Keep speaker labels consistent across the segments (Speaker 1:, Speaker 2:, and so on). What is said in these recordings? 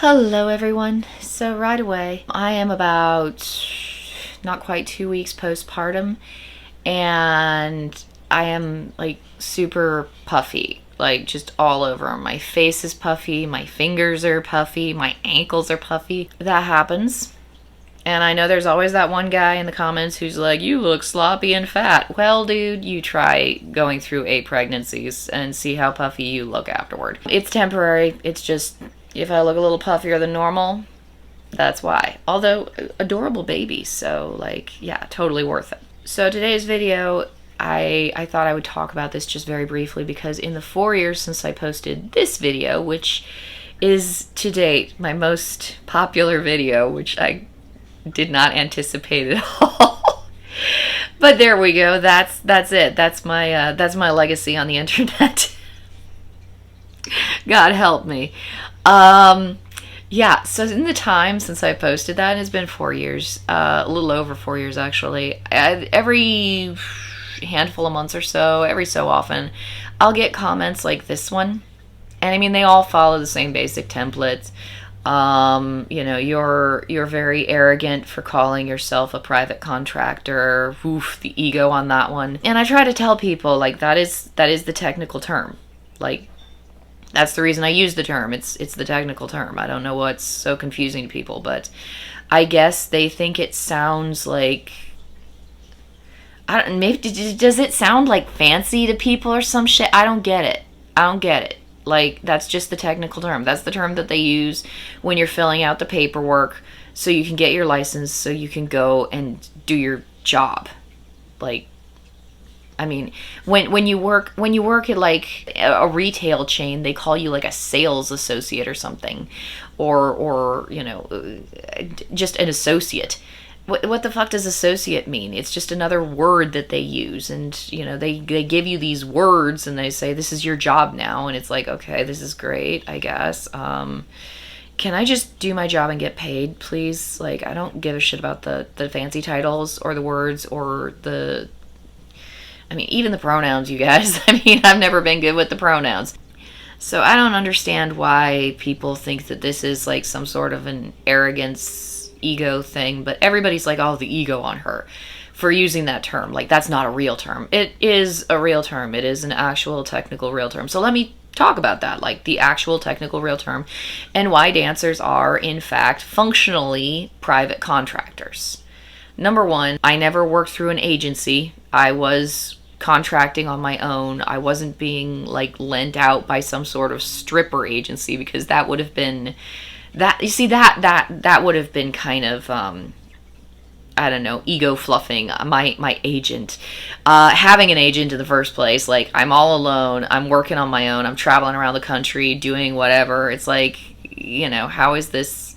Speaker 1: Hello everyone. So right away, I am about not quite 2 weeks postpartum and I am like super puffy, like just all over. My face is puffy, my fingers are puffy, my ankles are puffy. That happens. And I know there's always that one guy in the comments who's like, you look sloppy and fat. Well, dude, you try going through 8 pregnancies and see how puffy you look afterward. It's temporary. It's just, if I look a little puffier than normal, that's why. Although, adorable babies, so like, yeah, totally worth it. So today's video, I thought I would talk about this just very briefly because in the 4 years since I posted this video, which is to date my most popular video, which I did not anticipate at all. But there we go. That's it. That's my legacy on the internet. God help me. Yeah, so in the time since I posted that, it has been 4 years, a little over 4 years actually. Every handful of months or so, every so often, I'll get comments like this one. And I mean, they all follow the same basic templates. You're very arrogant for calling yourself a private contractor. Oof, the ego on that one. And I try to tell people, like, that is the technical term. Like, that's the reason I use the term. It's the technical term. I don't know what's so confusing to people, but I guess they think it sounds like, does it sound like fancy to people or some shit? I don't get it. Like, that's just the technical term. That's the term that they use when you're filling out the paperwork so you can get your license, so you can go and do your job. Like, I mean, when you work at like a retail chain, they call you like a sales associate or something, or just an associate. What the fuck does associate mean? It's just another word that they use, and they give you these words and they say this is your job now, and it's like, okay, this is great, I guess. Can I just do my job and get paid, please? Like, I don't give a shit about the fancy titles or the words or even the pronouns, you guys. I mean, I've never been good with the pronouns. So I don't understand why people think that this is like some sort of an arrogance ego thing, but everybody's like, oh, the ego on her for using that term. Like, that's not a real term. It is a real term. It is an actual technical real term. So let me talk about that, like the actual technical real term, and why dancers are in fact functionally private contractors. Number one, I never worked through an agency. I was contracting on my own. I wasn't being like lent out by some sort of stripper agency, because that would have been that would have been kind of I don't know, ego fluffing my agent. Having an agent in the first place, like, I'm all alone, I'm working on my own, I'm traveling around the country doing whatever. It's like, how is this?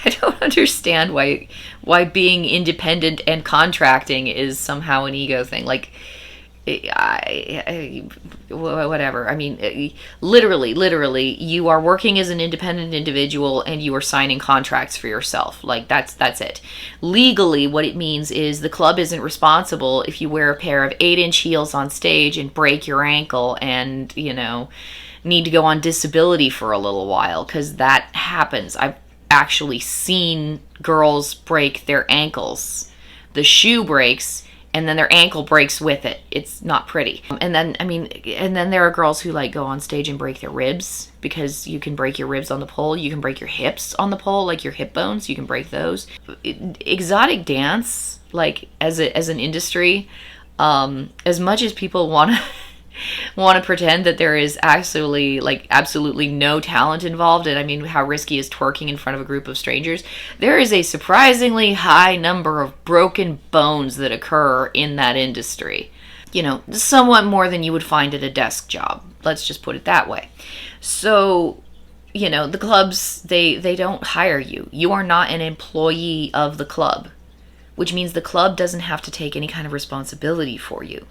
Speaker 1: I don't understand why being independent and contracting is somehow an ego thing. Like, whatever. I mean, literally, you are working as an independent individual and you are signing contracts for yourself. Like, that's it. Legally, what it means is the club isn't responsible if you wear a pair of 8-inch heels on stage and break your ankle and, need to go on disability for a little while, because that happens. I've actually seen girls break their ankles. The shoe breaks, and then their ankle breaks with it. It's not pretty. And then there are girls who like go on stage and break their ribs, because you can break your ribs on the pole. You can break your hips on the pole, like your hip bones. You can break those. Exotic dance, like as an industry, as much as people want to pretend that there is absolutely no talent involved, and I mean, how risky is twerking in front of a group of strangers? There is a surprisingly high number of broken bones that occur in that industry. Somewhat more than you would find at a desk job. Let's just put it that way. So, the clubs, they don't hire you. You are not an employee of the club, which means the club doesn't have to take any kind of responsibility for you.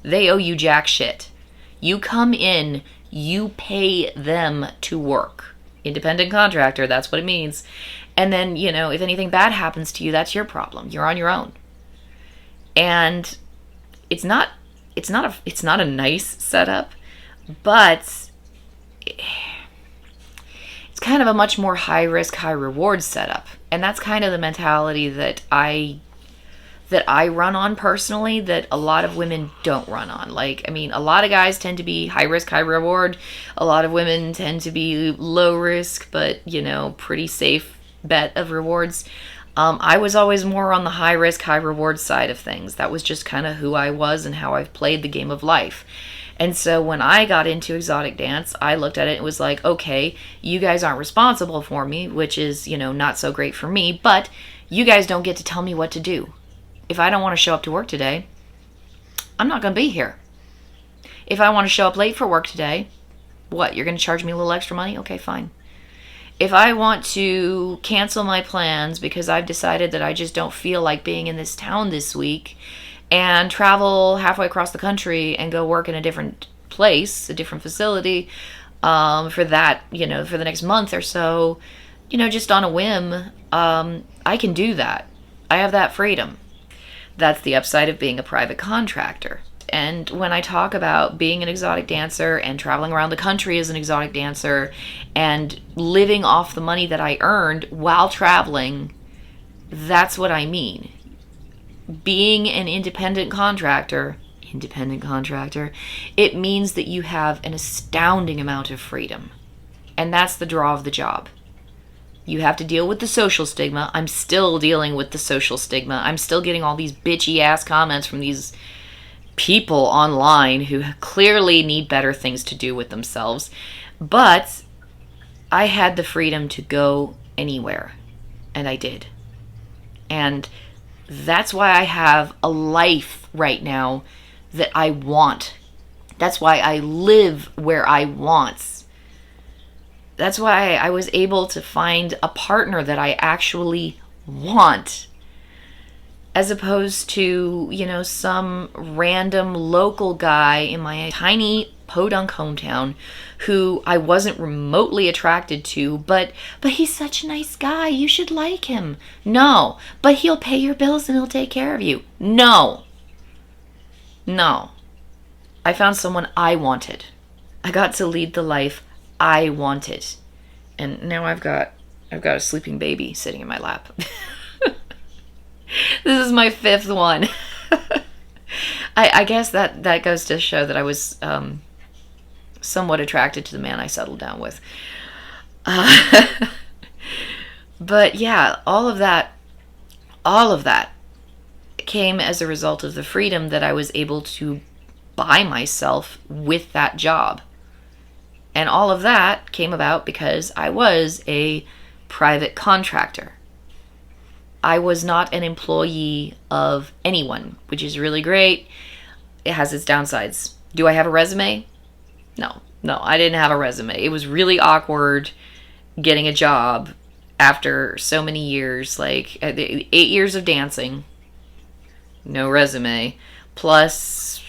Speaker 1: They owe you jack shit. You come in, you pay them to work. Independent contractor, that's what it means. And then, if anything bad happens to you, that's your problem. You're on your own. And it's not a nice setup, but kind of a much more high risk, high reward setup. And that's kind of the mentality that I run on personally, that a lot of women don't run on. Like, I mean, a lot of guys tend to be high risk, high reward. A lot of women tend to be low risk, but, pretty safe bet of rewards. I was always more on the high risk, high reward side of things. That was just kind of who I was and how I've played the game of life. And so when I got into exotic dance, I looked at it and was like, okay, you guys aren't responsible for me, which is, not so great for me, but you guys don't get to tell me what to do. If I don't want to show up to work today, I'm not going to be here. If I want to show up late for work today, what, you're going to charge me a little extra money? Okay, fine. If I want to cancel my plans because I've decided that I just don't feel like being in this town this week and travel halfway across the country and go work in a different place, a different facility, for that, for the next month or so, just on a whim, I can do that. I have that freedom. That's the upside of being a private contractor. And when I talk about being an exotic dancer and traveling around the country as an exotic dancer and living off the money that I earned while traveling, that's what I mean. Being an independent contractor, it means that you have an astounding amount of freedom. And that's the draw of the job. You have to deal with the social stigma. I'm still dealing with the social stigma. I'm still getting all these bitchy ass comments from these people online who clearly need better things to do with themselves. But I had the freedom to go anywhere. And I did. And that's why I have a life right now that I want. That's why I live where I want. That's why I was able to find a partner that I actually want, as opposed to, some random local guy in my tiny podunk hometown who I wasn't remotely attracted to, but he's such a nice guy, you should like him. No, but he'll pay your bills and he'll take care of you. No. I found someone I wanted. I got to lead the life I wanted. And now I've got a sleeping baby sitting in my lap. This is my 5th one. I guess that goes to show that I was somewhat attracted to the man I settled down with. But yeah, all of that came as a result of the freedom that I was able to buy myself with that job. And all of that came about because I was a private contractor. I was not an employee of anyone, which is really great. It has its downsides. Do I have a resume? No, I didn't have a resume. It was really awkward getting a job after so many years, like 8 years of dancing, no resume, plus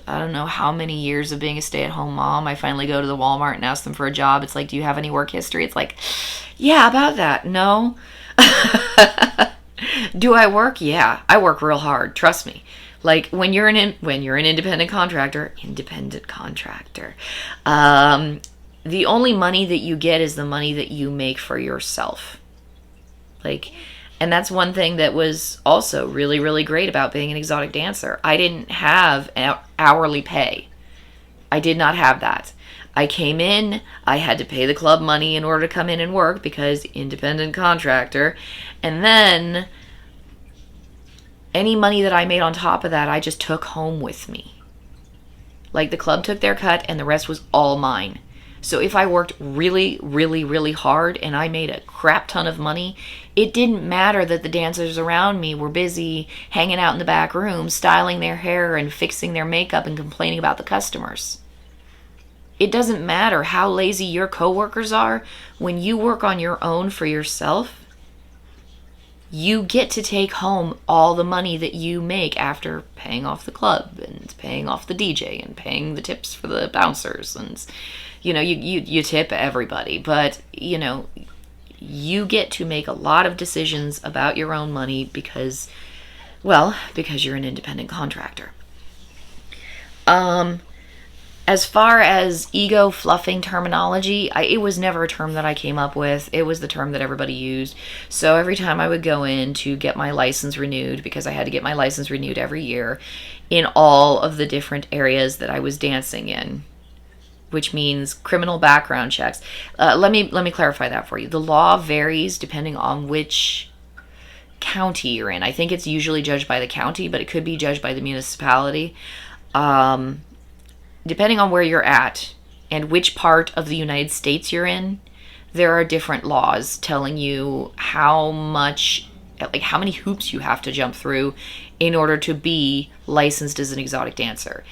Speaker 1: I don't know how many years of being a stay-at-home mom. I finally go to the Walmart and ask them for a job. It's like, do you have any work history? It's like, yeah, about that. No. Do I work? Yeah, I work real hard. Trust me. Like when you're an independent contractor, the only money that you get is the money that you make for yourself. And that's one thing that was also really, really great about being an exotic dancer. I didn't have hourly pay. I did not have that. I came in, I had to pay the club money in order to come in and work because independent contractor. And then any money that I made on top of that, I just took home with me. Like the club took their cut and the rest was all mine. So if I worked really, really, really hard and I made a crap ton of money, it didn't matter that the dancers around me were busy hanging out in the back room, styling their hair and fixing their makeup and complaining about the customers. It doesn't matter how lazy your coworkers are. When you work on your own for yourself, you get to take home all the money that you make after paying off the club and paying off the DJ and paying the tips for the bouncers. And you tip everybody, but you get to make a lot of decisions about your own money because you're an independent contractor. As far as ego fluffing terminology, it was never a term that I came up with. It was the term that everybody used. So every time I would go in to get my license renewed, because I had to get my license renewed every year in all of the different areas that I was dancing in, which means criminal background checks. Let me clarify that for you. The law varies depending on which county you're in. I think it's usually judged by the county, but it could be judged by the municipality. Depending on where you're at and which part of the United States you're in, there are different laws telling you how many hoops you have to jump through in order to be licensed as an exotic dancer.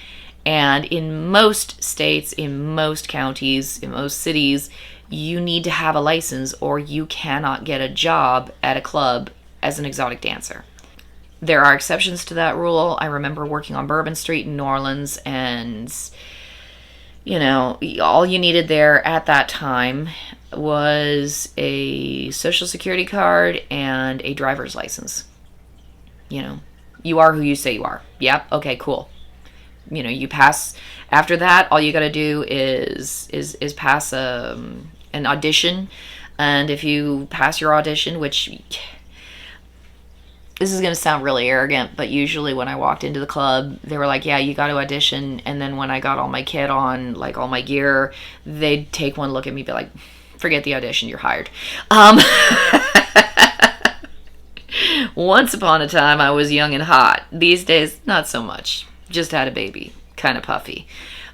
Speaker 1: And in most states, in most counties, in most cities, you need to have a license or you cannot get a job at a club as an exotic dancer. There are exceptions to that rule. I remember working on Bourbon Street in New Orleans, and all you needed there at that time was a social security card and a driver's license. You are who you say you are. Yep, okay, cool. You pass. After that, all you got to do is pass an audition, and if you pass your audition, which this is going to sound really arrogant, but usually when I walked into the club, they were like, yeah, you got to audition. And then when I got all my kit on, like all my gear, they'd take one look at me and be like, forget the audition, you're hired. Once upon a time, I was young and hot. These days, not so much. Just had a baby. Kind of puffy.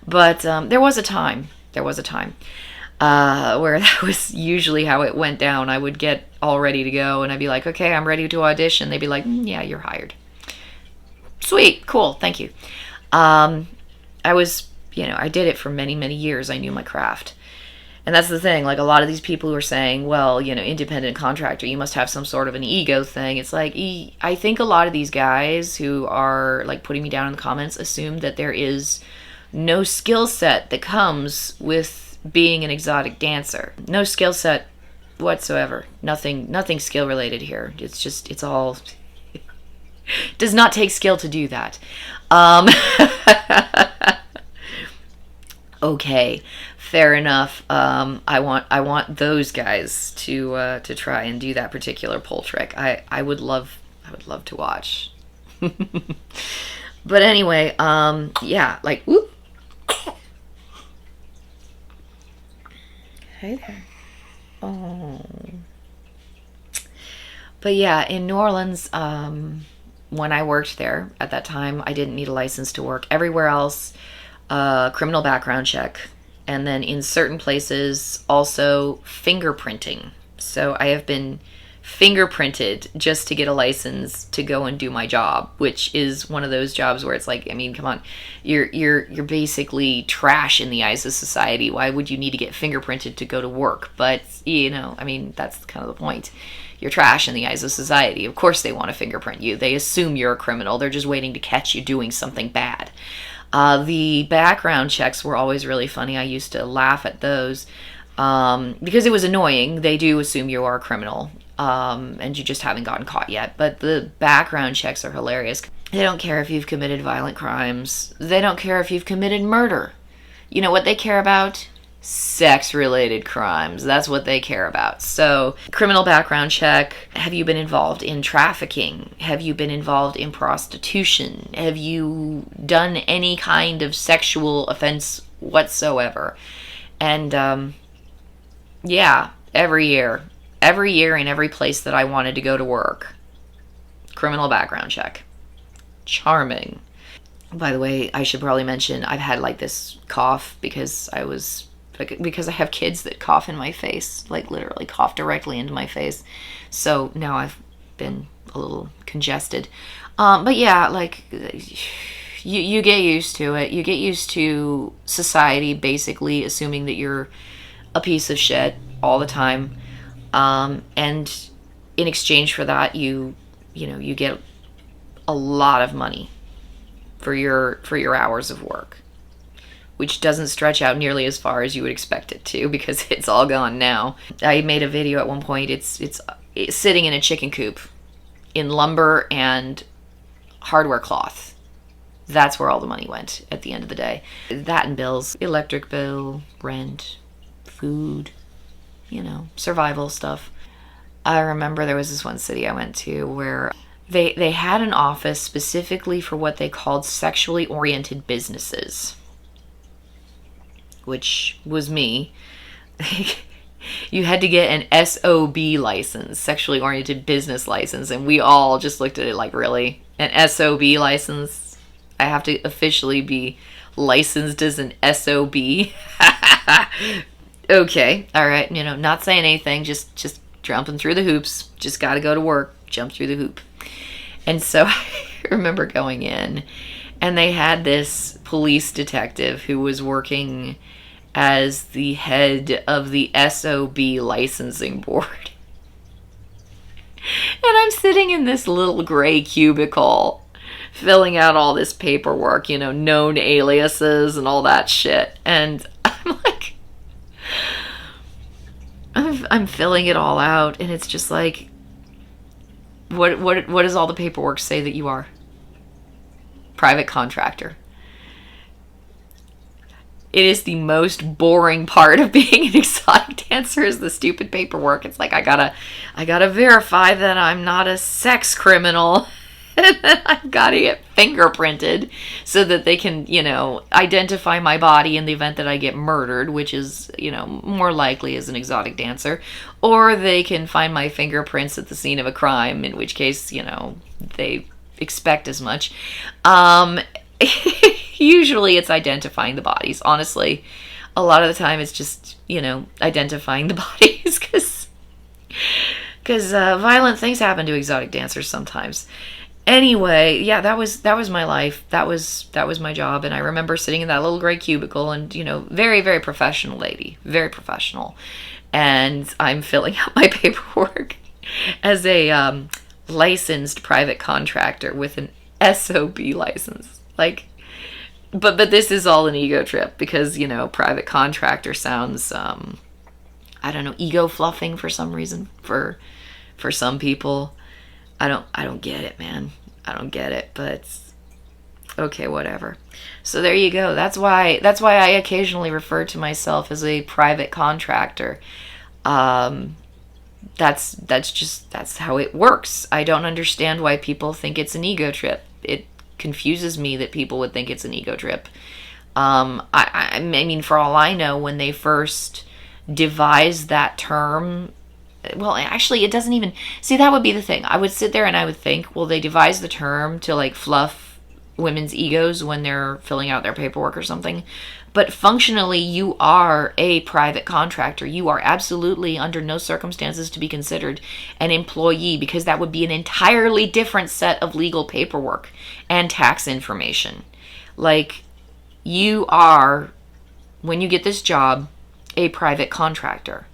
Speaker 1: But there was a time where that was usually how it went down. I would get all ready to go, and I'd be like, okay, I'm ready to audition. They'd be like, yeah, you're hired. Sweet, cool, thank you. I did it for many, many years. I knew my craft. And that's the thing, like a lot of these people who are saying, well, independent contractor, you must have some sort of an ego thing. It's like, I think a lot of these guys who are like putting me down in the comments assume that there is no skill set that comes with being an exotic dancer. No skill set whatsoever. Nothing skill related here. It's all does not take skill to do that. Okay, fair enough. I want those guys to try and do that particular pole trick. I would love to watch. But anyway, yeah, like whoop. Hey there. Oh. But yeah, in New Orleans, when I worked there at that time, I didn't need a license to work. Everywhere else, criminal background check. And then in certain places, also fingerprinting. So I have been fingerprinted just to get a license to go and do my job, which is one of those jobs where it's like, I mean, come on, you're basically trash in the eyes of society. Why would you need to get fingerprinted to go to work? But I mean, that's kind of the point. You're trash in the eyes of society. Of course they want to fingerprint you. They assume you're a criminal. They're just waiting to catch you doing something bad. The background checks were always really funny. I used to laugh at those because it was annoying. They do assume you are a criminal. And you just haven't gotten caught yet. But the background checks are hilarious. They don't care if you've committed violent crimes. They don't care if you've committed murder. You know what they care about? Sex-related crimes. That's what they care about. So, criminal background check. Have you been involved in trafficking? Have you been involved in prostitution? Have you done any kind of sexual offense whatsoever? And, yeah, every year in every place that I wanted to go to work. Criminal background check. Charming. By the way, I should probably mention I've had like this cough because I have kids that cough in my face, like literally cough directly into my face. So now I've been a little congested. But yeah, like you get used to it. You get used to society basically assuming that you're a piece of shit all the time. And in exchange for that, you get a lot of money for your hours of work, which doesn't stretch out nearly as far as you would expect it to because it's all gone now. I made a video at one point. It's sitting in a chicken coop in lumber and hardware cloth. That's where all the money went at the end of the day. That and bills, electric bill, rent, food, survival stuff. I remember there was this one city I went to where they had an office specifically for what they called sexually oriented businesses, which was me. You had to get an SOB license, sexually oriented business license, and we all just looked at it like, really? An SOB license? I have to officially be licensed as an SOB? Okay, all right, not saying anything, just jumping through the hoops. Just got to go to work, jump through the hoop. And so I remember going in, and they had this police detective who was working as the head of the SOB licensing board. And I'm sitting in this little gray cubicle filling out all this paperwork, known aliases and all that shit. And I'm like, I'm filling it all out, and it's just like, what does all the paperwork say that you are? Private contractor. It is the most boring part of being an exotic dancer, is the stupid paperwork. It's like, I gotta verify that I'm not a sex criminal. And then I've got to get fingerprinted so that they can, identify my body in the event that I get murdered, which is, more likely as an exotic dancer. Or they can find my fingerprints at the scene of a crime, in which case, they expect as much. Usually it's identifying the bodies. Honestly, a lot of the time it's just, identifying the bodies because violent things happen to exotic dancers sometimes. Anyway, yeah, that was my life. That was my job. And I remember sitting in that little gray cubicle and, very, very professional lady, very professional. And I'm filling out my paperwork as a licensed private contractor with an SOB license. Like, but this is all an ego trip because, private contractor sounds, I don't know, ego fluffing for some reason for some people. I don't get it, man. I don't get it, but okay, whatever. So there you go. That's why I occasionally refer to myself as a private contractor. That's how it works. I don't understand why people think it's an ego trip. It confuses me that people would think it's an ego trip. I mean, for all I know, when they first devised that term, well, actually, it doesn't even... See, that would be the thing. I would sit there and I would think, well, they devised the term to, like, fluff women's egos when they're filling out their paperwork or something. But functionally, you are a private contractor. You are absolutely, under no circumstances, to be considered an employee, because that would be an entirely different set of legal paperwork and tax information. Like, you are, when you get this job, a private contractor.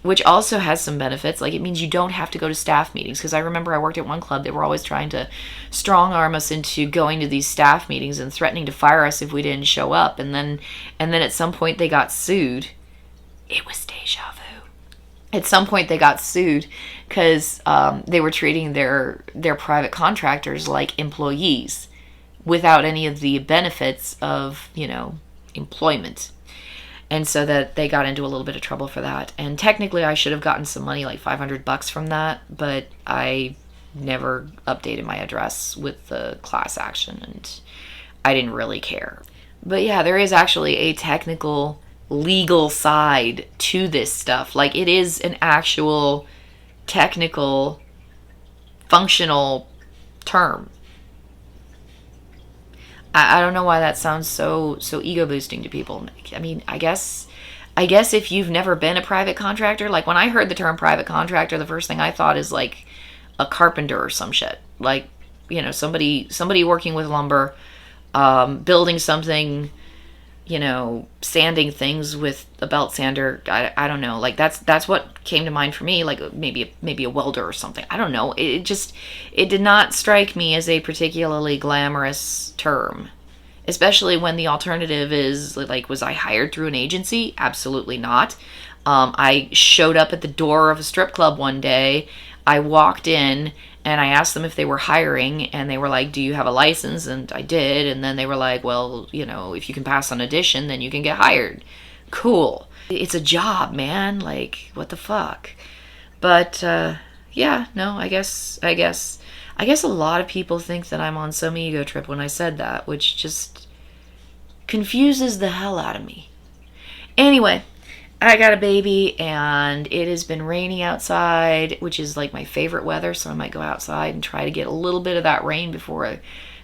Speaker 1: Which also has some benefits. Like, it means you don't have to go to staff meetings. Because I remember I worked at one club. They were always trying to strong arm us into going to these staff meetings and threatening to fire us if we didn't show up. And then at some point they got sued. It was deja vu. At some point they got sued because they were treating their private contractors like employees without any of the benefits of, employment. And so that they got into a little bit of trouble for that. And technically I should have gotten some money, like $500 from that, but I never updated my address with the class action and I didn't really care. But yeah, there is actually a technical legal side to this stuff. Like, it is an actual technical functional term. I don't know why that sounds so ego boosting to people. I mean, I guess if you've never been a private contractor, like when I heard the term private contractor, the first thing I thought is like a carpenter or some shit. Like, somebody working with lumber, building something, sanding things with a belt sander. I don't know. Like, that's what came to mind for me. Like maybe a welder or something. I don't know. It did not strike me as a particularly glamorous term, especially when the alternative is like, was I hired through an agency? Absolutely not. I showed up at the door of a strip club one day. I walked in And I asked them if they were hiring, and they were like, do you have a license? And I did. And then they were like, well, you know, if you can pass on audition, then you can get hired. Cool. It's a job, man. Like, what the fuck? But yeah, no, I guess a lot of people think that I'm on some ego trip when I said that, which just confuses the hell out of me. Anyway, I got a baby, and it has been raining outside, which is like my favorite weather, so I might go outside and try to get a little bit of that rain before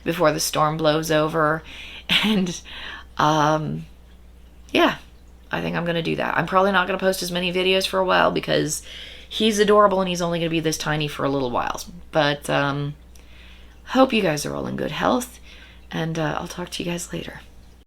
Speaker 1: the storm blows over. And yeah, I think I'm going to do that. I'm probably not going to post as many videos for a while because he's adorable and he's only going to be this tiny for a little while. But hope you guys are all in good health, and I'll talk to you guys later.